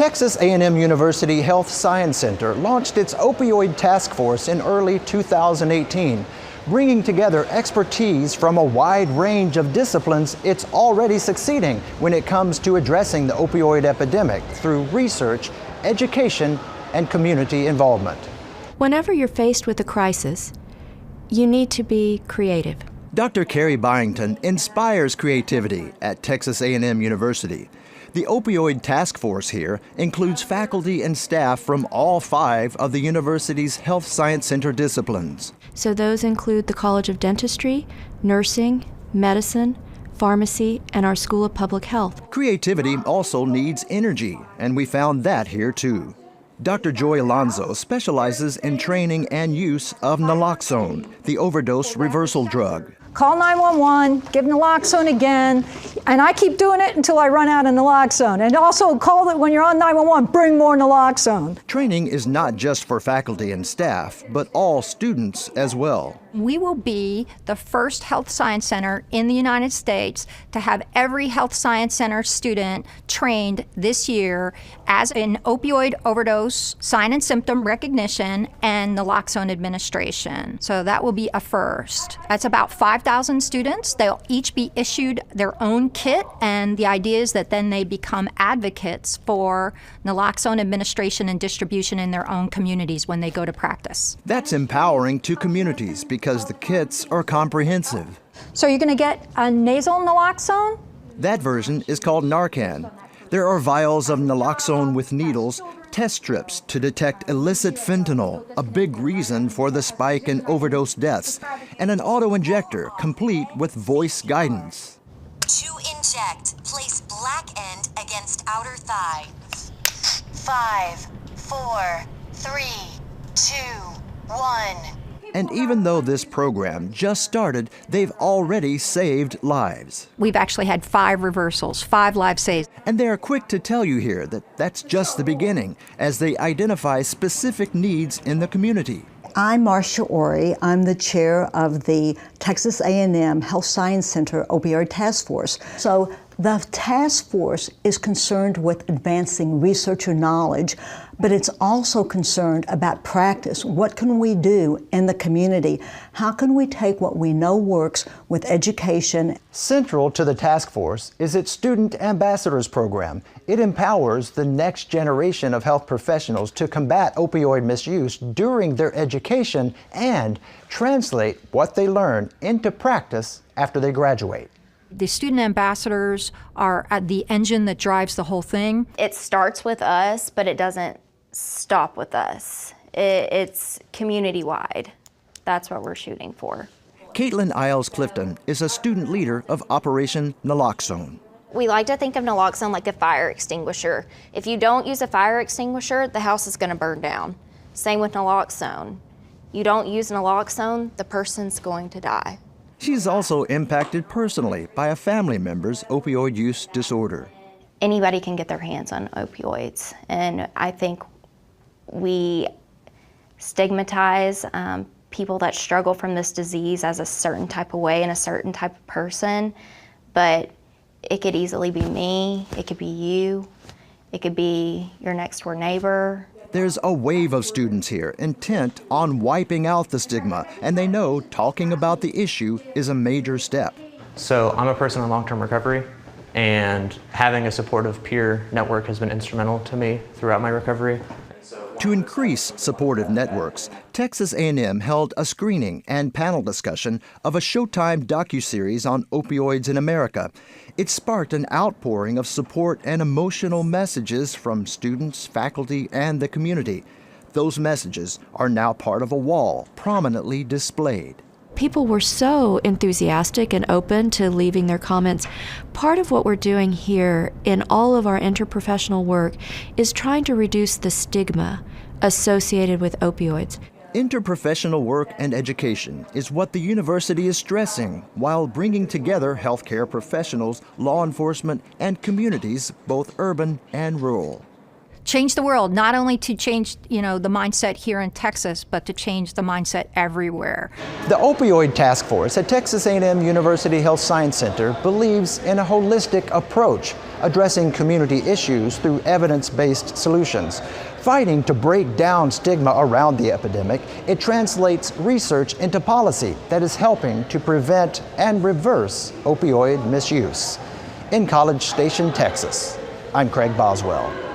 Texas A&M University Health Science Center launched its Opioid Task Force in early 2018. Bringing together expertise from a wide range of disciplines, it's already succeeding when it comes to addressing the opioid epidemic through research, education, and community involvement. Whenever you're faced with a crisis, you need to be creative. Dr. Carrie Byington inspires creativity at Texas A&M University. The Opioid Task Force here includes faculty and staff from all 5 of the university's Health Science Center disciplines. So those include the College of Dentistry, Nursing, Medicine, Pharmacy, and our School of Public Health. Creativity also needs energy, and we found that here too. Dr. Joy Alonzo specializes in training and use of naloxone, the overdose reversal drug. Call 911, give naloxone again, and I keep doing it until I run out of naloxone. And also call it when you're on 911, bring more naloxone. Training is not just for faculty and staff, but all students as well. We will be the first health science center in the United States to have every health science center student trained this year as an opioid overdose sign and symptom recognition and naloxone administration. So that will be a first. That's about 5,000 students. They'll each be issued their own kit, and the idea is that then they become advocates for naloxone administration and distribution in their own communities when they go to practice. That's empowering to communities because the kits are comprehensive. So you're going to get a nasal naloxone? That version is called Narcan. There are vials of naloxone with needles, test strips to detect illicit fentanyl, a big reason for the spike in overdose deaths, and an auto-injector complete with voice guidance. To inject, place black end against outer thigh. 5, 4, 3, 2, 1. And even though this program just started, they've already saved lives. We've actually had 5 reversals, 5 lives saved. And they're quick to tell you here that that's just the beginning, as they identify specific needs in the community. I'm Marcia Ori. I'm the chair of the Texas A&M Health Science Center Opioid Task Force. So the task force is concerned with advancing researcher knowledge, but it's also concerned about practice. What can we do in the community? How can we take what we know works with education? Central to the task force is its Student Ambassadors program. It empowers the next generation of health professionals to combat opioid misuse during their education and translate what they learn into practice after they graduate. The student ambassadors are at the engine that drives the whole thing. It starts with us, but it doesn't stop with us. It's community-wide. That's what we're shooting for. Caitlin Isles Clifton is a student leader of Operation Naloxone. We like to think of naloxone like a fire extinguisher. If you don't use a fire extinguisher, the house is going to burn down. Same with naloxone. You don't use naloxone, the person's going to die. She's also impacted personally by a family member's opioid use disorder. Anybody can get their hands on opioids, and I think we stigmatize people that struggle from this disease as a certain type of way and a certain type of person, but it could easily be me, it could be you, it could be your next door neighbor. There's a wave of students here intent on wiping out the stigma, and they know talking about the issue is a major step. So I'm a person in long-term recovery, and having a supportive peer network has been instrumental to me throughout my recovery. To increase supportive networks, Texas A&M held a screening and panel discussion of a Showtime docuseries on opioids in America. It sparked an outpouring of support and emotional messages from students, faculty, and the community. Those messages are now part of a wall prominently displayed. People were so enthusiastic and open to leaving their comments. Part of what we're doing here in all of our interprofessional work is trying to reduce the stigma associated with opioids. Interprofessional work and education is what the university is stressing while bringing together healthcare professionals, law enforcement, and communities, both urban and rural. change the world, not only to change, the mindset here in Texas, but to change the mindset everywhere. The Opioid Task Force at Texas A&M University Health Science Center believes in a holistic approach, addressing community issues through evidence-based solutions. Fighting to break down stigma around the epidemic, it translates research into policy that is helping to prevent and reverse opioid misuse. In College Station, Texas, I'm Craig Boswell.